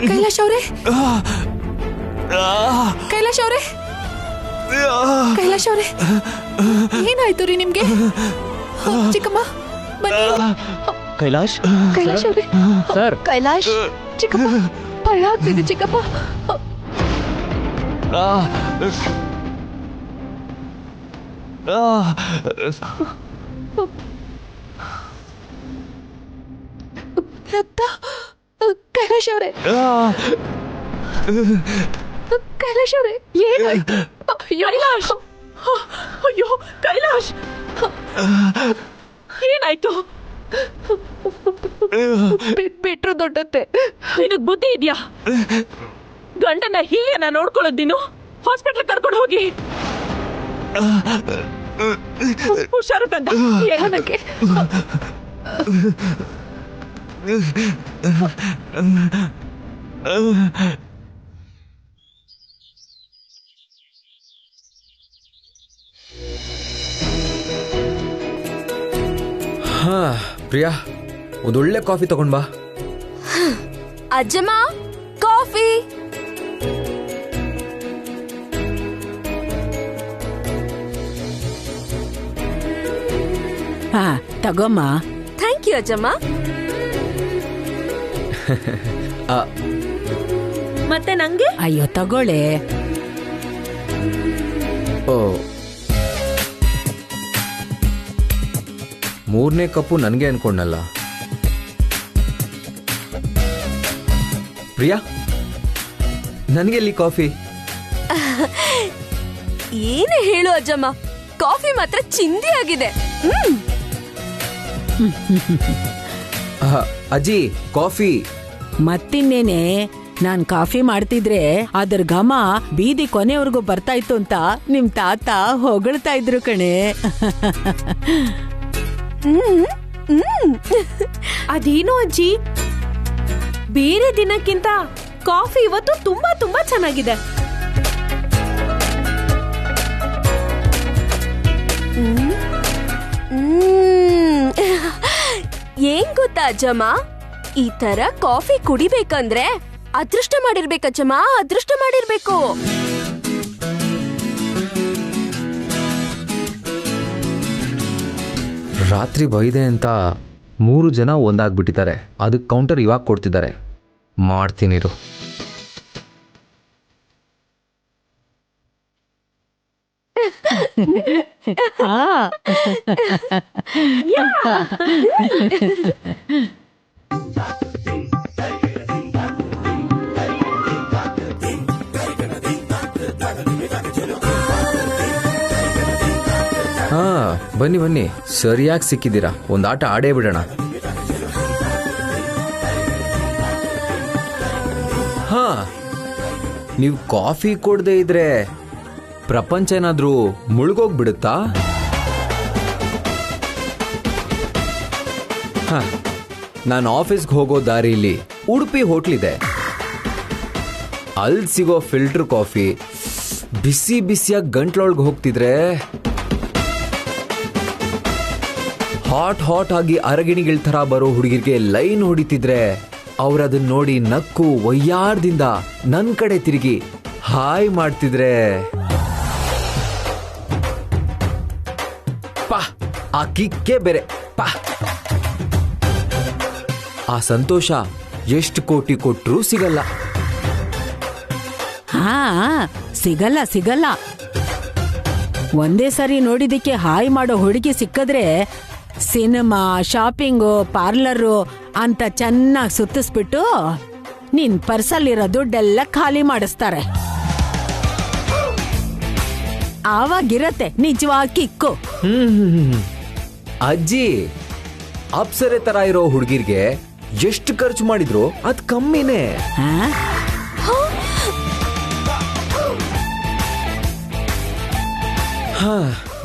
ಕೈಲಾಶ್ ಅವರೇ, ಕೈಲಾಶ್ ಅವರೇ, ಕೈಲಾಶ್ ಅವರೇ, ಏನಾಯ್ತು ರೀ ನಿಮ್ಗೆ? ಚಿಕ್ಕಮ್ಮ ಬನ್ನಿ. ಕೈಲಾಶ್, ಕೈಲಾಶ್ ಅವರೇ, ಸರ್. ಕೈಲಾಶ್, ಚಿಕ್ಕಪ್ಪ ಭಯ ಆಗ್ತಿದೆ ಚಿಕ್ಕಪ್ಪ. ರಕ್ತ. ಕೈಲಾಶ್ ಅವರೇ, ಕೈಲಾಶ್ ಅವರೇ, ಏನಾಯ್ತು? ಕೈಲಾಶ್, ಅಯ್ಯೋ ಕೈಲಾಶ್, ಏನಾಯ್ತು? ಬಿಟ್ರು ದೊಡ್ಡತ್ತೆ. ನಿನಗ್ ಬುದ್ಧಿ ಇದೆಯಾ? ಗಂಡನ ಹೀಗೆನ ನೋಡ್ಕೊಳ್ಳೋದು ನೀನು? ಹಾಸ್ಪಿಟಲ್ ಕರ್ಕೊಂಡು ಹೋಗಿ. ಹುಷಾರು ಕಂದ. ಏನಕ್ಕೆ? ಹಾ ಪ್ರಿಯಾ, ಒಂದೊಳ್ಳೆ ಕಾಫಿ ತಗೊಂಡ್ ಬಾ. ಅಜ್ಜಮ್ಮ, ಕಾಫಿ. ಹಾ ತಗೋಮ್ಮ. Thank you ಅಜ್ಜಮ್ಮ. ಮತ್ತೆ ನಂಗೆ? ಅಯ್ಯೋ ತಗೊಳ್ಳೆ. ಓ, 3ನೇ ಕಪ್ಪು ನನಗೆ ಅನ್ಕೊಂಡಲ್ಲ. ಪ್ರಿಯಾ, ನನಗೆಲ್ಲಿ ಕಾಫಿ? ಏನೇ ಹೇಳು ಅಜ್ಜಮ್ಮ, ಕಾಫಿ ಮಾತ್ರ ಚಿಂದಿ ಆಗಿದೆ. ಅಜ್ಜಿ, ಕಾಫಿ. ಮತ್ತಿನ್ನೇನೆ, ನಾನ್ ಕಾಫಿ ಮಾಡ್ತಿದ್ರೆ ಅದ್ರ ಘಮ ಬೀದಿ ಕೊನೆವರೆಗೂ ಬರ್ತಾ ಇತ್ತು ಅಂತ ನಿಮ್ ತಾತ ಹೊಗಳ್ತಾ ಇದ್ರು ಕಣೆ. ಅದೇನೋ ಅಜ್ಜಿ, ಬೇರೆ ದಿನಕ್ಕಿಂತ ಕಾಫಿ ಇವತ್ತು ತುಂಬಾ ತುಂಬಾ ಚೆನ್ನಾಗಿದೆ. ಏನ್ ಗೊತ್ತಾ ಅಜ್ಜಮ್ಮ, ಈ ತರ ಕಾಫಿ ಕುಡಿಬೇಕಂದ್ರೆ ಅದೃಷ್ಟ ಮಾಡಿರ್ಬೇಕಜ್ಜಮ್ಮ, ಅದೃಷ್ಟ ಮಾಡಿರ್ಬೇಕು. ರಾತ್ರಿ ಬೈದೆ ಅಂತ 3 ಜನ ಒಂದಾಗ್ಬಿಟ್ಟಿದ್ದಾರೆ. ಅದಕ್ಕೆ ಕೌಂಟರ್ ಇವಾಗ ಕೊಡ್ತಿದ್ದಾರೆ. ಮಾಡ್ತೀನಿರು. ಹಾ ಬನ್ನಿ ಬನ್ನಿ, ಸರಿಯಾಗಿ ಸಿಕ್ಕಿದ್ದೀರಾ. ಒಂದು ಆಟ ಆಡೇ ಬಿಡೋಣ. ಹಾ, ನೀವು ಕಾಫಿ ಕೊಡದೆ ಇದ್ರೆ ಪ್ರಪಂಚ ಏನಾದ್ರೂ ಮುಳುಗೋಗ್ಬಿಡುತ್ತಾ? ಹಾ, ನಾನು ಆಫೀಸ್ಗೆ ಹೋಗೋ ದಾರಿಲಿ ಉಡುಪಿ ಹೋಟ್ಲಿದೆ. ಅಲ್ಲಿ ಸಿಗೋ ಫಿಲ್ಟರ್ ಕಾಫಿ ಬಿಸಿ ಬಿಸಿಯಾಗಿ ಗಂಟ್ಲೊಳಗೆ ಹೋಗ್ತಿದ್ರೆ, ಹಾಟ್ ಆಗಿ ಅರಗಿಣಿಗಳ ಥರ ಬರೋ ಹುಡುಗಿರಿಗೆ ಲೈನ್ ಹೊಡಿತಿದ್ರೆ, ಅವ್ರದನ್ನ ನೋಡಿ ನಕ್ಕು ವಯ್ಯಾರದಿಂದ ನನ್ನ ಕಡೆ ತಿರುಗಿ ಹಾಯ್ ಮಾಡ್ತಿದ್ರೆ, ಪಾ, ಆ ಕಿಕ್ಕೇ ಬೇರೆ. ಪಾ, ಆ ಸಂತೋಷ ಎಷ್ಟು ಕೋಟಿ ಕೊಟ್ರೂ ಸಿಗಲ್ಲ. ಹಾ, ಸಿಗಲ್ಲ ಸಿಗಲ್ಲ. ಒಂದೇ ಸರಿ ನೋಡಿದಕ್ಕೆ ಹಾಯ್ ಮಾಡೋ ಹುಡುಗಿ ಸಿಕ್ಕಿದ್ರೆ ಸಿನಿಮಾ, ಶಾಪಿಂಗು, ಪಾರ್ಲರು ಅಂತ ಚೆನ್ನಾಗಿ ಸುತ್ತಿಸ್ಬಿಟ್ಟು ನಿನ್ ಪರ್ಸಲ್ಲಿರೋ ದುಡ್ಡೆಲ್ಲ ಖಾಲಿ ಮಾಡಿಸ್ತಾರೆ. ಆವಾಗಿರತ್ತೆ ನಿಜವಾಗಿ ಕಿಕ್ಕು. ಅಜ್ಜಿ, ಅಪ್ಸರೆ ತರ ಇರೋ ಹುಡುಗಿರ್ಗೆ ಎಷ್ಟು ಖರ್ಚು ಮಾಡಿದ್ರು ಅದ್ ಕಮ್ಮಿನೇ.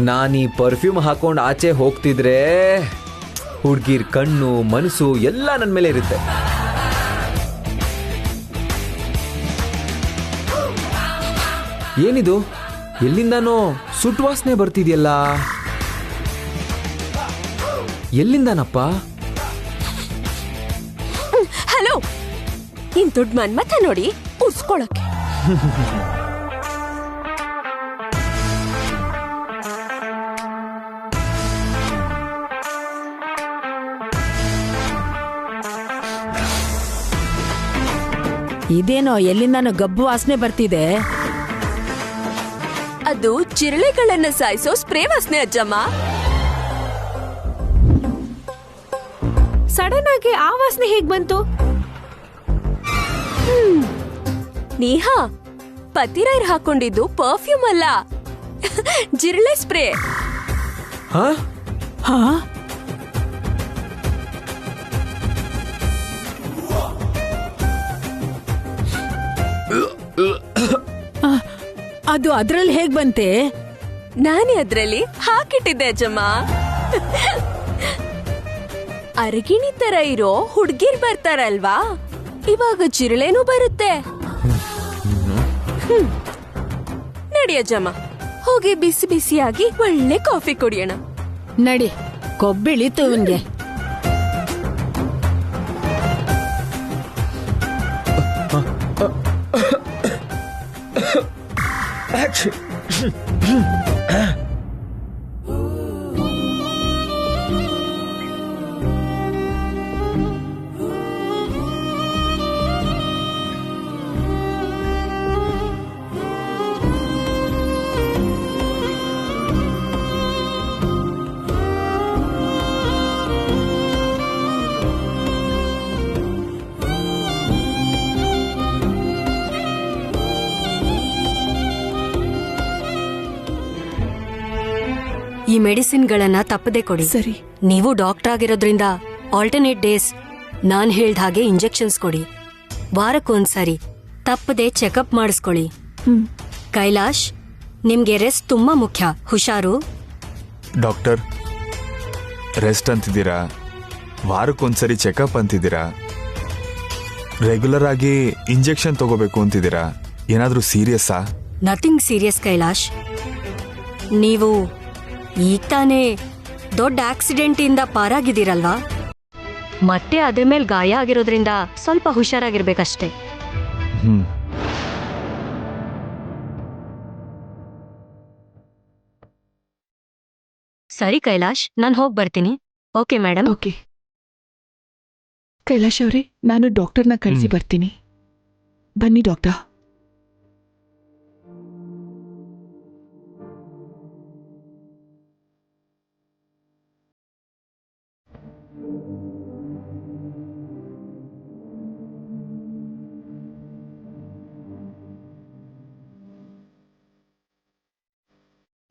ನಾನೀ ಪರ್ಫ್ಯೂಮ್ ಹಾಕೊಂಡ್ ಆಚೆ ಹೋಗ್ತಿದ್ರೆ ಹುಡುಗಿರ್ ಕಣ್ಣು ಮನಸ್ಸು ಎಲ್ಲ ನನ್ನ ಮೇಲೆ ಇರುತ್ತೆ. ಏನಿದು, ಎಲ್ಲಿಂದಾನೋ ಸುಟ್ವಾಸನೆ ಬರ್ತಿದ್ಯಲ್ಲ? ಎಲ್ಲಿಂದನಪ್ಪ? ಹಲೋ, ಇನ್ ದುಡ್ಡು ಮನ್ಮಥ ನೋಡಿ ಉರ್ಸ್ಕೊಳಕ್ಕೆ. ಇದೇನೋ ಎಲ್ಲಿಂದಾನೋ ಗಬ್ಬು ವಾಸನೆ ಬರ್ತಿದೆ. ಅದು ಜಿರಳೆಗಳನ್ನ ಸಾಯಿಸೋ ಸ್ಪ್ರೇ ವಾಸನೆ ಅಜ್ಜಮ್ಮ. ಸಡನ್ ಆಗಿ ಆ ವಾಸನೆ ಹೇಗ್ ಬಂತು? ನೇಹಾ, ಪತಿರೈರ್ ಹಾಕೊಂಡಿದ್ದು ಪರ್ಫ್ಯೂಮ್ ಅಲ್ಲ, ಜಿರಳೆ ಸ್ಪ್ರೇ. ಹಾ? ಹಾ? ಅದು ಅದ್ರಲ್ಲಿ ಹೇಗ್ ಬಂತೆ? ನಾನೇ ಅದ್ರಲ್ಲಿ ಹಾಕಿಟ್ಟಿದ್ದೆ ಅಜ್ಜಮ್ಮ. ಅರಗಿಣಿ ತರ ಇರೋ ಹುಡ್ಗಿರ್ ಬರ್ತಾರಲ್ವಾ, ಇವಾಗ ಜಿರಳೆನೂ ಬರುತ್ತೆ. ನಡಿ ಅಜ್ಜಮ್ಮ, ಹೋಗಿ ಬಿಸಿ ಬಿಸಿಯಾಗಿ ಒಳ್ಳೆ ಕಾಫಿ ಕುಡಿಯೋಣ. ನಡಿ, ಕೊಬ್ಬಿಳಿತು ಇವನ್ಗೆ. ಈ ಮೆಡಿಸಿನ್ಗಳನ್ನ ತಪ್ಪದೆ ಕೊಡಿ. ಸರಿ. ನೀವು ಡಾಕ್ಟರ್ ಆಗಿರೋದ್ರಿಂದ ಆಲ್ಟರ್ನೇಟ್ ಡೇಸ್ ನಾನ್ ಹೇಳ್ದ ಹಾಗೆ ಇಂಜೆಕ್ಷನ್ಸ್ ಕೊಡಿ. ವಾರಕ್ಕೊಂದ್ಸರಿ ತಪ್ಪದೆ ಚೆಕಪ್ ಮಾಡಿಸ್ಕೊಳ್ಳಿ. ಕೈಲಾಶ್, ನಿಮ್ಗೆ ರೆಸ್ಟ್ ತುಂಬಾ ಮುಖ್ಯ. ಹುಷಾರು. ಡಾಕ್ಟರ್, ರೆಸ್ಟ್ ಅಂತಿದ್ದೀರಾ, ವಾರಕ್ಕೊಂದ್ಸರಿ ಚೆಕಪ್ ಅಂತಿದ್ದೀರಾ, ರೆಗ್ಯುಲರ್ ಆಗಿ ಇಂಜೆಕ್ಷನ್ ತಗೋಬೇಕು ಅಂತಿದ್ದೀರಾ. ಏನಾದ್ರೂ ಸೀರಿಯಸ್ಸಾ? Nothing serious Kailash. ನೀವು ಈಗ ತಾನೇ ದೊಡ್ಡ ಆಕ್ಸಿಡೆಂಟ್ ಇಂದ ಪಾರಾಗಿದ್ದೀರಲ್ವಾ, ಮತ್ತೆ ಅದ್ರ ಮೇಲೆ ಗಾಯ ಆಗಿರೋದ್ರಿಂದ ಸ್ವಲ್ಪ ಹುಷಾರಾಗಿರ್ಬೇಕಷ್ಟೇ. ಸರಿ ಕೈಲಾಶ್, ನಾನು ಹೋಗಿ ಬರ್ತೀನಿ. Okay madam. ಓಕೆ ಕೈಲಾಶ್ ಅವರೇ, ನಾನು ಡಾಕ್ಟರ್ನ ಕಳಿಸಿ ಬರ್ತೀನಿ. ಬನ್ನಿ ಡಾಕ್ಟರ್.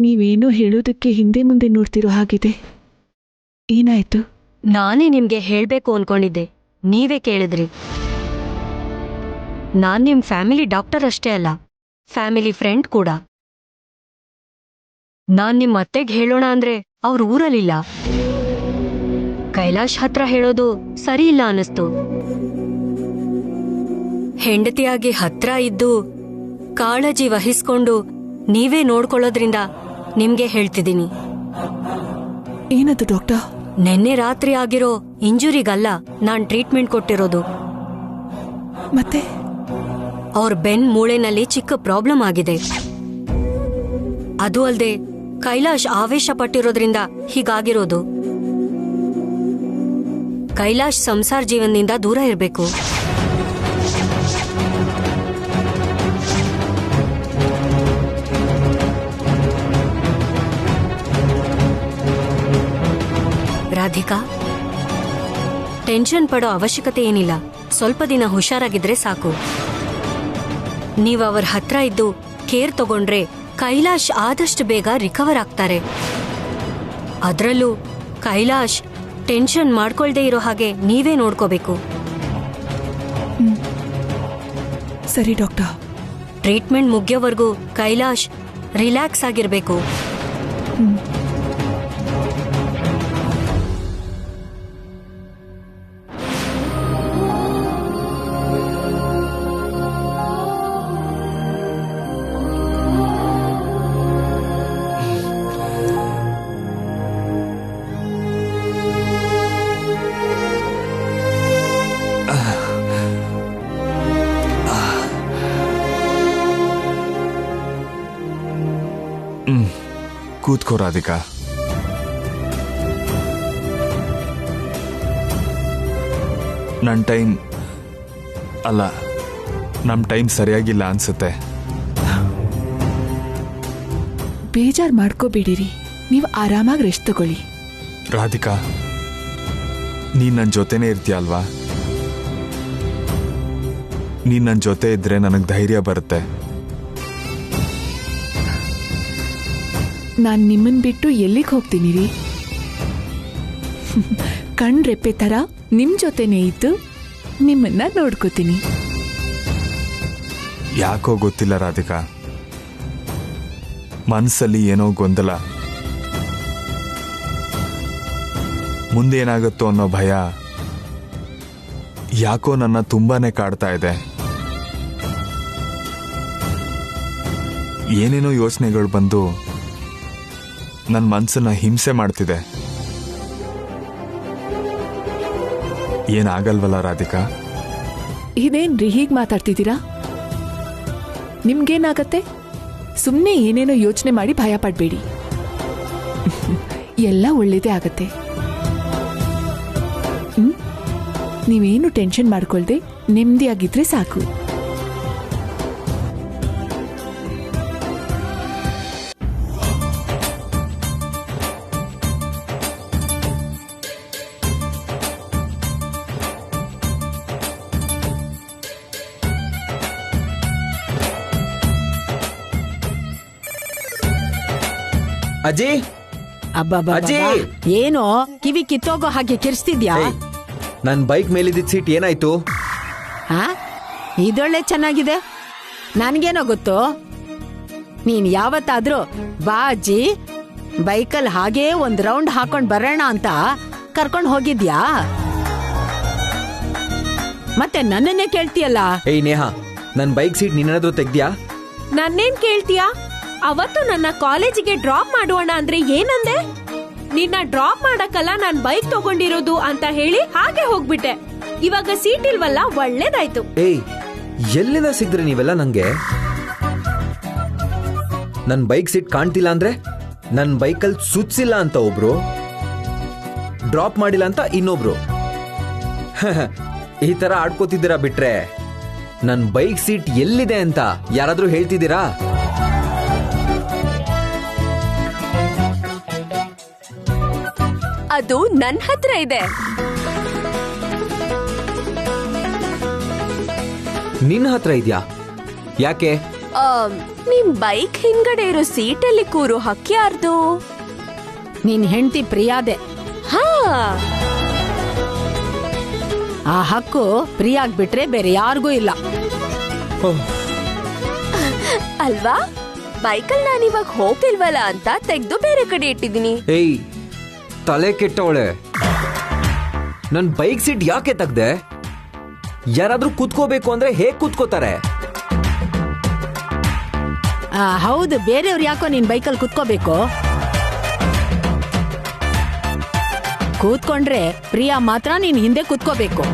ನೀವೇನೋ ಹೇಳೋದಕ್ಕೆ ಹಿಂದೆ ಮುಂದೆ ನೋಡ್ತಿರೋ ಹಾಗಿದೆ. ಏನಾಯ್ತು? ನಾನೇ ನಿಮ್ಗೆ ಹೇಳ್ಬೇಕು ಅನ್ಕೊಂಡಿದ್ದೆ, ನೀವೇ ಕೇಳಿದ್ರಿ. ನಾನ್ ನಿಮ್ ಫ್ಯಾಮಿಲಿ ಡಾಕ್ಟರ್ ಅಷ್ಟೇ ಅಲ್ಲ, ಫ್ಯಾಮಿಲಿ ಫ್ರೆಂಡ್ ಕೂಡ. ನಾನ್ ನಿಮ್ ಅತ್ತೆಗೆ ಹೇಳೋಣ ಅಂದ್ರೆ ಅವ್ರ ಊರಲ್ಲಿಲ್ಲ. ಕೈಲಾಶ್ ಹತ್ರ ಹೇಳೋದು ಸರಿ ಇಲ್ಲ ಅನ್ನಿಸ್ತು. ಹೆಂಡತಿಯಾಗಿ ಹತ್ರ ಇದ್ದು ಕಾಳಜಿ ವಹಿಸ್ಕೊಂಡು ನೀವೇ ನೋಡ್ಕೊಳ್ಳೋದ್ರಿಂದ ನಿಮ್ಗೆ ಹೇಳ್ತಿದ್ದೀನಿ. ಏನದು ಡಾಕ್ಟರ್? ನೆನ್ನೆ ರಾತ್ರಿ ಆಗಿರೋ ಇಂಜುರಿಗಲ್ಲ ನಾನ್ ಟ್ರೀಟ್ಮೆಂಟ್ ಕೊಟ್ಟಿರೋದು. ಮತ್ತೆ ಅವ್ರ ಬೆನ್ ಮೂಳೆನಲ್ಲಿ ಚಿಕ್ಕ ಪ್ರಾಬ್ಲಮ್ ಆಗಿದೆ. ಅದು ಅಲ್ದೆ ಕೈಲಾಶ್ ಆವೇಶ ಪಟ್ಟಿರೋದ್ರಿಂದ ಹೀಗಾಗಿರೋದು. ಕೈಲಾಶ್ ಸಂಸಾರ ಜೀವನದಿಂದ ದೂರ ಇರಬೇಕು. ರಾಧಿಕಾ, ಟೆನ್ಷನ್ ಪಡೋ ಅವಶ್ಯಕತೆ ಏನಿಲ್ಲ. ಸ್ವಲ್ಪ ದಿನ ಹುಷಾರಾಗಿದ್ರೆ ಸಾಕು. ನೀವು ಅವರ ಹತ್ರ ಇದ್ದು ಕೇರ್ ತಗೊಂಡ್ರೆ ಕೈಲಾಶ್ ಆದಷ್ಟು ಬೇಗ ರಿಕವರ್ ಆಗ್ತಾರೆ. ಅದರಲ್ಲೂ ಕೈಲಾಶ್ ಟೆನ್ಷನ್ ಮಾಡ್ಕೊಳ್ದೇ ಇರೋ ಹಾಗೆ ನೀವೇ ನೋಡ್ಕೋಬೇಕು. ಸರಿ ಡಾಕ್ಟರ್. ಟ್ರೀಟ್ಮೆಂಟ್ ಮುಗಿಯೋವರೆಗೂ ಕೈಲಾಶ್ ರಿಲ್ಯಾಕ್ಸ್ ಆಗಿರ್ಬೇಕು. ಕೂತ್ಕೋ ರಾಧಿಕಾ. ನನ್ನ ಟೈಮ್ ಅಲ್ಲ, ನಮ್ಮ ಟೈಮ್ ಸರಿಯಾಗಿಲ್ಲ ಅನ್ಸುತ್ತೆ. ಬೇಜಾರ್ ಮಾಡ್ಕೋಬೇಡಿರಿ, ನೀವು ಆರಾಮಾಗಿ ರೆಸ್ಟ್ ತಗೊಳ್ಳಿ. ರಾಧಿಕಾ, ನೀನ್ ನನ್ನ ಜೊತೆನೇ ಇರ್ತೀಯ ಅಲ್ವಾ? ನೀನ್ ನನ್ನ ಜೊತೆ ಇದ್ರೆ ನನಗೆ ಧೈರ್ಯ ಬರುತ್ತೆ. ನಾನ್ ನಿಮ್ಮನ್ ಬಿಟ್ಟು ಎಲ್ಲಿಗೆ ಹೋಗ್ತೀನಿ ರೀ? ಕಣ್ ರೆಪ್ಪೆ ತರ ನಿಮ್ ಜೊತೆನೇ ಇದ್ದು ನಿಮ್ಮನ್ನ ನೋಡ್ಕೋತೀನಿ. ಯಾಕೋ ಗೊತ್ತಿಲ್ಲ ರಾಧಿಕಾ, ಮನಸ್ಸಲ್ಲಿ ಏನೋ ಗೊಂದಲ, ಮುಂದೇನಾಗುತ್ತೋ ಅನ್ನೋ ಭಯ ಯಾಕೋ ನನ್ನ ತುಂಬಾನೇ ಕಾಡ್ತಾ ಇದೆ. ಏನೇನೋ ಯೋಚನೆಗಳು ಬಂದು ನನ್ನ ಮನಸ್ಸನ್ನ ಹಿಂಸೆ ಮಾಡ್ತಿದೆ. ಏನಾಗಲ್ವಲ್ಲ ರಾಧಿಕಾ? ಇದೇನ್ರಿ ಹೀಗ್ ಮಾತಾಡ್ತಿದ್ದೀರಾ? ನಿಮ್ಗೇನಾಗತ್ತೆ? ಸುಮ್ನೆ ಏನೇನೋ ಯೋಚನೆ ಮಾಡಿ ಭಯ ಪಡ್ಬೇಡಿ, ಎಲ್ಲ ಒಳ್ಳೇದೇ ಆಗತ್ತೆ. ನೀವೇನು ಟೆನ್ಷನ್ ಮಾಡ್ಕೊಳ್ದೆ ನೆಮ್ಮದಿಯಾಗಿದ್ರೆ ಸಾಕು. ಅಜ್ಜಿ, ಅಬ್ಬಬ್ಬಾ, ಅಜ್ಜಿ! ಏನೋ ಕಿವಿ ಕಿತ್ತೋಗೋ ಹಾಗೆ ಕಿರ್ಸ್ತಿದ್ಯಾ? ನನ್ ಬೈಕ್ ಮೇಲಿದ್ದ ಸೀಟ್ ಏನಾಯ್ತು? ಹಾ, ಇದೊಳ್ಳೆ ಚೆನ್ನಾಗಿದೆ. ನನ್ಗೇನೋ ಗೊತ್ತು, ನೀನ್ ಯಾವತ್ತಾದ್ರೂ ಬಾ ಅಜ್ಜಿ ಬೈಕಲ್ಲಿ ಹಾಗೇ ಒಂದ್ ರೌಂಡ್ ಹಾಕೊಂಡ್ ಬರೋಣ ಅಂತ ಕರ್ಕೊಂಡ್ ಹೋಗಿದ್ಯಾ? ಮತ್ತೆ ನನ್ನನ್ನೇ ಕೇಳ್ತೀಯಲ್ಲ? ಏಯ್ ನೇಹಾ, ನನ್ ಬೈಕ್ ಸೀಟ್ ನೀನೇನಾದ್ರೂ ತೆಗ್ದ್ಯಾ? ನನ್ನೇನ್ ಕೇಳ್ತೀಯಾ? ಅವತ್ತು ನನ್ನ ಕಾಲೇಜಿಗೆ ಡ್ರಾಪ್ ಮಾಡೋಣ ಅಂದ್ರೆ ಏನಂದೆ? ನಿನ್ನ ಡ್ರಾಪ್ ಮಾಡಕ್ಕಲ್ಲ ನಾನ್ ಬೈಕ್ ತಗೊಂಡಿರೋದು ಅಂತ ಹೇಳಿ ಹಾಗೆ ಹೋಗ್ಬಿಟ್ಟೆ. ಇವಾಗ ಸೀಟ್ ಇಲ್ವಲ್ಲ, ಒಳ್ಳೇದಾಯ್ತು. ಏಯ್, ಎಲ್ಲಿಂದ ಸಿಗ್ದ್ರೆ ನೀವೆಲ್ಲ ನಂಗೆ? ನನ್ ಬೈಕ್ ಸೀಟ್ ಕಾಣ್ತಿಲ್ಲ ಅಂದ್ರೆ ನನ್ ಬೈಕಲ್ಲಿ ಸುತ್ಸಿಲ್ಲ ಅಂತ ಒಬ್ರು, ಡ್ರಾಪ್ ಮಾಡಿಲ್ಲ ಅಂತ ಇನ್ನೊಬ್ರು. ಈ ತರ ಆಡ್ಕೋತಿದ್ದೀರಾ ಬಿಟ್ರೆ ನನ್ ಬೈಕ್ ಸೀಟ್ ಎಲ್ಲಿದೆ ಅಂತ ಯಾರಾದ್ರೂ ಹೇಳ್ತಿದ್ದೀರಾ? ಅದು ನನ್ ಹತ್ರ ಇದೆ. ನಿನ್ನ ಹತ್ರ ಇದ್ಯಾ? ಯಾಕೆ? ನಿಮ್ ಬೈಕ್ ಹಿಂದ್ಗಡೆ ಇರೋ ಸೀಟಲ್ಲಿ ಕೂರು ಹಕ್ಕಿ ಯಾರ್ದು? ನಿನ್ ಹೆಂಡತಿ ಪ್ರಿಯಾದೆ. ಹಾ, ಆ ಹಕ್ಕು ಪ್ರಿಯಾಗ್ ಬಿಟ್ರೆ ಬೇರೆ ಯಾರಿಗೂ ಇಲ್ಲ. ಅಲ್ವಾ? ಬೈಕಲ್ಲಿ ನಾನಿವಾಗ ಹೋಗ್ತಿಲ್ವಲ್ಲ ಅಂತ ತೆಗ್ದು ಬೇರೆ ಕಡೆ ಇಟ್ಟಿದ್ದೀನಿ. ಏಯ್, ತಲೆ ಕೆಟ್ಟವಳೆ, ನನ್ ಬೈಕ್ ಸೀಟ್ ಯಾಕೆ ತೆಗ್ದೆ? ಯಾರಾದ್ರೂ ಕೂತ್ಕೋಬೇಕು ಅಂದ್ರೆ ಹೇಗ್ ಕೂತ್ಕೋತಾರೆ? ಹೌದು, ಬೇರೆಯವ್ರು ಯಾಕೋ ನಿನ್ ಬೈಕಲ್ಲಿ ಕೂತ್ಕೋಬೇಕು? ಕೂತ್ಕೊಂಡ್ರೆ ಪ್ರಿಯಾ ಮಾತ್ರ ನೀನ್ ಹಿಂದೆ ಕೂತ್ಕೋಬೇಕು.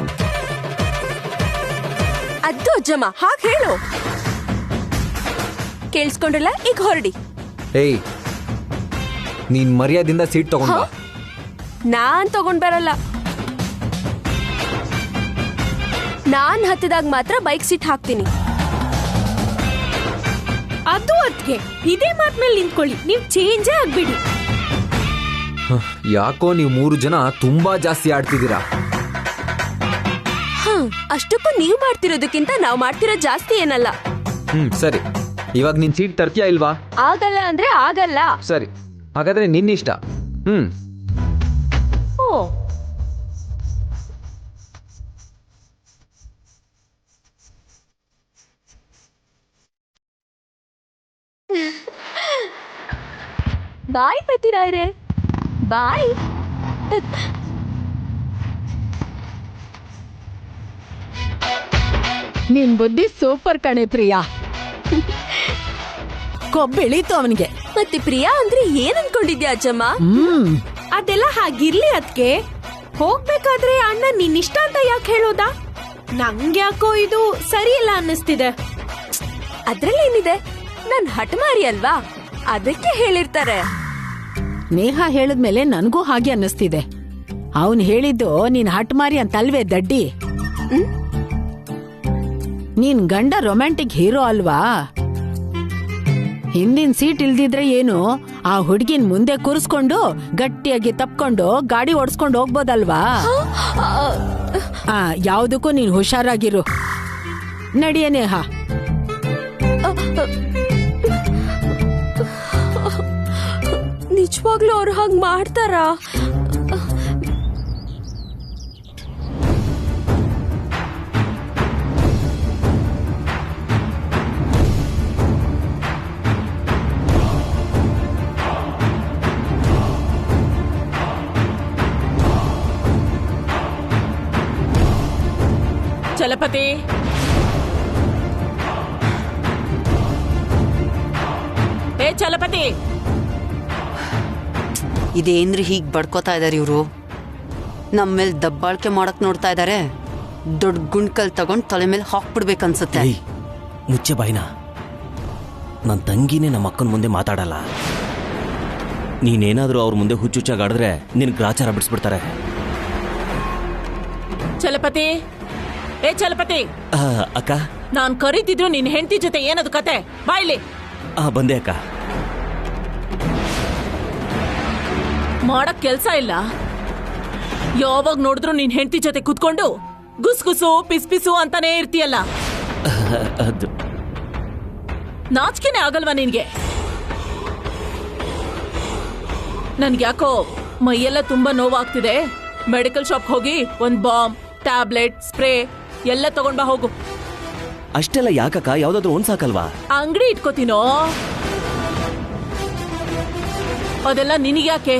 ಅದು ಅಜ್ಜಮ್ಮ ಹಾಗೆ ಹೇಳು. ಕೇಳಿಸ್ಕೊಂಡ್ರಲ್ಲ, ಈಗ ಹೊರಡಿ. ಏಯ್, ನೀನ್ ಮರ್ಯಾದಿಂದ ಸೀಟ್ ತಗೊಂಡ. ನಾನ್ ತಗೊಂಡ್ ಬರಲ್ಲ. ನಾನ್ ಹತ್ತಿದಾಗ ಮಾತ್ರ ಬೈಕ್ ಸೀಟ್ ಹಾಕ್ತೀನಿ. ಅದು ಅದ್ಕೆ ಇದೇ ಮಾತ್ ಮೇಲೆ ನಿಂತ್ಕೊಳ್ಳಿ, ನೀವ್ ಚೇಂಜೇ ಆಗ್ಬಿಡಿ. ಯಾಕೋ ನೀವು 3 ಜನ ತುಂಬಾ ಜಾಸ್ತಿ ಆಡ್ತಿದ್ದೀರಾ. ಅಷ್ಟಕ್ಕೂ ನೀವ್ ಮಾಡ್ತಿರೋದಕ್ಕಿಂತ ನಾವ್ ಮಾಡ್ತಿರೋ ಜಾಸ್ತಿ ಏನಲ್ಲ. ಸರಿ, ಇವಾಗ ನಿನ್ ಸೀಟ್ ತರ್ತೀಯಾ ಇಲ್ವಾ? ಆಗಲ್ಲ ಅಂದ್ರೆ ಆಗಲ್ಲ. ಸರಿ, ಹಾಗಾದ್ರೆ ನಿನ್ನಿಷ್ಟ. ಓ, ಬಾಯ್ ಪತಿರಾಯ್ರೆ, ಬಾಯ್. ನಿನ್ ಬುದ್ಧಿ ಸೂಪರ್ ಕಣೆ ಪ್ರಿಯಾ. ಕೊಬ್ಬಿಳಿತು ಅವನಿಗೆ. ಮತ್ತೆ ಪ್ರಿಯಾ ಅಂದ್ರೆ ಏನ್ ಅನ್ಕೊಂಡಿದ್ಯಾ ಅಜ್ಜಮ್ಮ? ಅದೆಲ್ಲ ಹಾಗಿರ್ಲಿ. ಅದ್ಕೆ ಹೋಗ್ಬೇಕಾದ್ರೆ ಅಣ್ಣ ನಿನ್ನಿಷ್ಟ ಅಂತ ಯಾಕೆ ಹೇಳೋದಾ? ನಂಗ್ಯಾಕೋ ಇದು ಸರಿ ಇಲ್ಲ ಅನ್ನಿಸ್ತಿದೆ. ಅದ್ರಲ್ಲೇನಿದೆ, ನನ್ ಹಠಮಾರಿ ಅಲ್ವಾ, ಅದಕ್ಕೆ ಹೇಳಿರ್ತಾರೆ. ನೇಹ ಹೇಳಿದ್ಮೇಲೆ ನನಗೂ ಹಾಗೆ ಅನ್ನಿಸ್ತಿದೆ. ಅವನ್ ಹೇಳಿದ್ದು ನೀನ್ ಹಟ್ಮಾರಿ ಅಂತಲ್ವೇ ದಡ್ಡಿ. ನೀನ್ ಗಂಡ ರೊಮ್ಯಾಂಟಿಕ್ ಹೀರೋ ಅಲ್ವಾ? ಹಿಂದಿನ ಸೀಟ್ ಇಲ್ದಿದ್ರೆ ಏನು, ಆ ಹುಡ್ಗಿನ್ ಮುಂದೆ ಕೂರಿಸ್ಕೊಂಡು ಗಟ್ಟಿಯಾಗಿ ತಪ್ಕೊಂಡು ಗಾಡಿ ಓಡಿಸ್ಕೊಂಡು ಹೋಗ್ಬೋದಲ್ವಾ? ಯಾವ್ದಕ್ಕೂ ನೀನ್ ಹುಷಾರಾಗಿರು. ನಡಿಯ ನೇಹ. ನಿಜವಾಗ್ಲೂ ಅವ್ರು ಹಾಗೆ ಮಾಡ್ತಾರಾ? ಚಲಪತಿ, ಏ ಚಲಪತಿ, ಇದೇನ್ರಿ ಹೀಗ್ ಬಡ್ಕೋತಾ ಇದಾರೆ ಇವ್ರು? ನಮ್ಮೇಲ್ ದಬ್ಬಾಳ್ಕೆ ಮಾಡಕ್ ನೋಡ್ತಾ ಇದಾರೆ. ದೊಡ್ಡ ಗುಂಡ್ಕಲ್ ತಗೊಂಡ್ ತಲೆ ಮೇಲೆ ಹಾಕ್ಬಿಡ್ಬೇಕನ್ಸುತ್ತೆ. ಮುಚ್ಚೆ ಬಾಯ್ನ. ನನ್ನ ತಂಗಿನೇ ನಮ್ಮ ಅಕ್ಕನ ಮುಂದೆ ಮಾತಾಡಲ್ಲ. ನೀನೇನಾದ್ರೂ ಅವ್ರ ಮುಂದೆ ಹುಚ್ಚುಚ್ಚಾಗಾಡಿದ್ರೆ ನಿನ್ ಗ್ರಾಚಾರ ಬಿಡಿಸ್ಬಿಡ್ತಾರೆ. ಚಲಪತಿ, ಏ ಚಲಪತಿ. ಅಕ್ಕ, ನಾನ್ ಕರೀತಿದ್ರು ನಿನ್ ಹೆಂಡತಿ ಜೊತೆ ಏನದು ಕತೆ? ಬಾಯ್ಲಿ. ಬಂದೆ ಅಕ್ಕ. ಮಾಡಕ್ ಕೆಲ್ಸ ಇಲ್ಲ. ಯಾವಾಗ ನೋಡಿದ್ರು ನಿನ್ ಹೆಂಡತಿ ಜೊತೆ ಕುತ್ಕೊಂಡು ಗುಸ್ಗುಸು ಪಿಸ್ಪಿಸು ಅಂತಾನೆ ಇರ್ತೀಯಲ್ಲ. ಅದು ನಾಚಿಕೆನೆ ಆಗಲ್ವಾ ನಿನ್ಗೆ? ನನ್ಗ್ಯಾಕೋ ಮೈಯೆಲ್ಲ ತುಂಬಾ ನೋವಾಗ್ತಿದೆ. ಮೆಡಿಕಲ್ ಶಾಪ್ ಹೋಗಿ ಒಂದ್ ಬಾಂಬ್, ಟ್ಯಾಬ್ಲೆಟ್, ಸ್ಪ್ರೇ ಎಲ್ಲ ತಗೊಂಡ್ ಬಾ ಹೋಗು. ಅಷ್ಟೆಲ್ಲ ಯಾಕಕ್ಕ? ಯಾವ್ದಾದ್ರು ಒಂದ್ ಸಾಕಲ್ವಾ? ಅಂಗಡಿ ಇಟ್ಕೋತೀನೋ? ಅದೆಲ್ಲ ನಿನಗ್ಯಾಕೆ?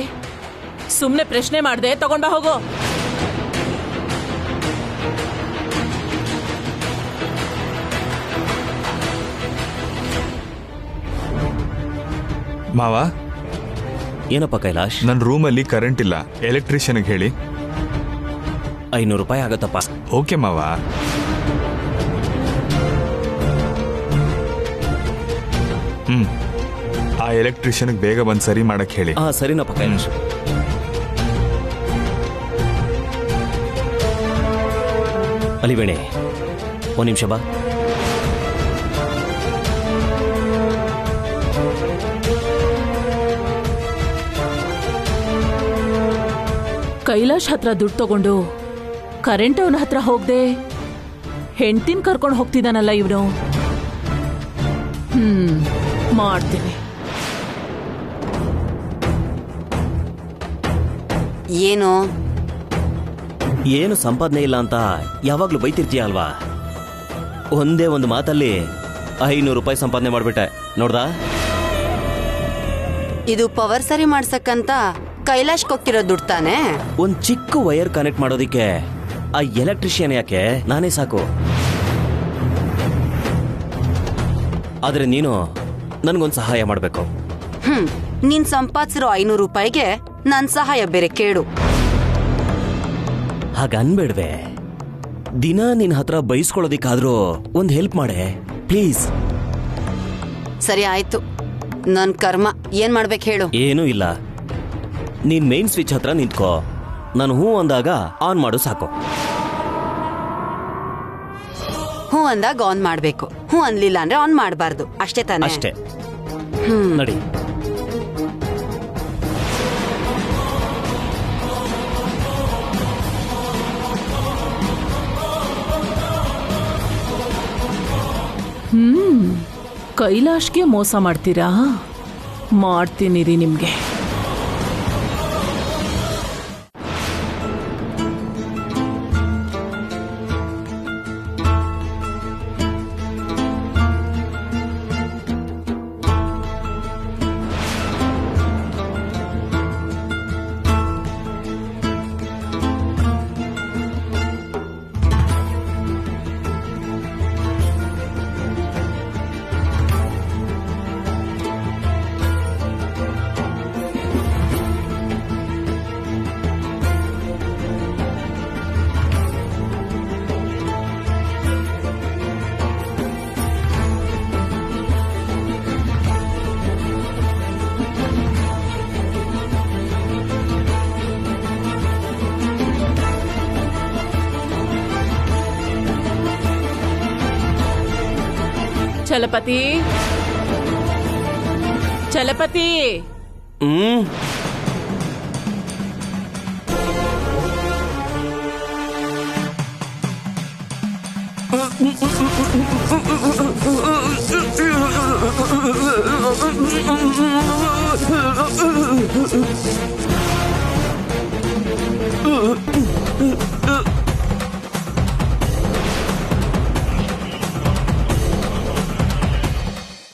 ಸುಮ್ನೆ ಪ್ರಶ್ನೆ ಮಾಡ್ದೆ, ತಗೊಂಡ್ ಬಾ ಹೋಗು. ಮಾವ, ಏನಪ್ಪ ಕೈಲಾಶ್? ನನ್ನ ರೂಮಲ್ಲಿ ಕರೆಂಟ್ ಇಲ್ಲ. ಎಲೆಕ್ಟ್ರಿಷಿಯನ್ಗೆ ಹೇಳಿ. 500 ರೂಪಾಯಿ ಆಗತ್ತಪ್ಪ. ಓಕೆ ಮಾವ. ಆ ಎಲೆಕ್ಟ್ರಿಷಿಯನ್ಗೆ ಬೇಗ ಬಂದು ಸರಿ ಮಾಡಕ್ ಹೇಳಿ. ಸರಿನಪ್ಪ ಕೈಲಾಶ್. ಅಲಿವೇಣೆ, 1 ನಿಮಿಷ ಬಾ. ಕೈಲಾಶ್ ಹತ್ರ ದುಡ್ಡು ತಗೊಂಡು ಕರೆಂಟ್ ಅವನ ಹತ್ರ ಹೋಗ್ದೆ ಹೆಂಡ್ತಿನ್ ಕರ್ಕೊಂಡು ಹೋಗ್ತಿದ್ದಾನಲ್ಲ ಇವನು. ಮಾಡ್ತೀನಿ. ಏನು ಸಂಪಾದನೆ ಇಲ್ಲ ಅಂತ ಯಾವಾಗ್ಲೂ ಬೈತಿರ್ತೀಯ ಅಲ್ವಾ? ಒಂದೇ ಒಂದು ಮಾತಲ್ಲಿ 500 ರೂಪಾಯಿ ಸಂಪಾದನೆ ಮಾಡ್ಬಿಟ್ಟೆ ನೋಡ್ದಾ? ಇದು ಪವರ್ ಸರಿ ಮಾಡ್ಸಕ್ಕಂತ ಕೈಲಾಶ್ ಕೊಟ್ಟಿರೋ ದುಡ್ಡು ತಾನೆ? ಒಂದ್ ಚಿಕ್ಕ ವೈರ್ ಕನೆಕ್ಟ್ ಮಾಡೋದಿಕ್ಕೆ ಆ ಎಲೆಕ್ಟ್ರಿಷಿಯನ್ ಯಾಕೆ? ನಾನೇ ಸಾಕು. ಆದ್ರೆ ನೀನು ನನ್ಗೊಂದ್ ಸಹಾಯ ಮಾಡ್ಬೇಕು. ನೀನ್ ಸಂಪಾದಿಸಿರೋ 500 ರೂಪಾಯಿಗೆ ನನ್ ಸಹಾಯ ಬೇರೆ ಕೇಳು. ಹಾಗನ್ಬೇಡ್ವೆ. ದಿನ ನಿನ್ ಹತ್ರ ಬೈಸ್ಕೊಳ್ಳೋದಿಕ್ಕಾದ್ರೂ ಒಂದ್ ಹೆಲ್ಪ್ ಮಾಡೆ ಪ್ಲೀಸ್. ಸರಿ ಆಯ್ತು, ನನ್ ಕರ್ಮ. ಏನ್ ಮಾಡ್ಬೇಕು ಹೇಳು? ಏನೂ ಇಲ್ಲ. ನೀನ್ ಮೇನ್ ಸ್ವಿಚ್ ಹತ್ರ ನಿಂತ್ಕೋ. ನಾನು ಹೂ ಅಂದಾಗ ಆನ್ ಮಾಡು ಸಾಕು. ಹೂ ಅಂದಾಗ ಆನ್ ಮಾಡ್ಬೇಕು. ಹೂ ಅನ್ಲಿಲ್ಲ ಅಂದ್ರೆ ಆನ್ ಮಾಡಬಾರ್ದು. ಅಷ್ಟೇ ತಾನೆ? ಅಷ್ಟೇ. ನಡಿ. ಕೈಲಾಶ್ಗೆ ಮೋಸ ಮಾಡ್ತೀರಾ? ಮಾಡ್ತೀನಿರಿ ನಿಮ್ಗೆ. ಚಲಪತಿ ಚಲಪತಿ ಹ್ಮ್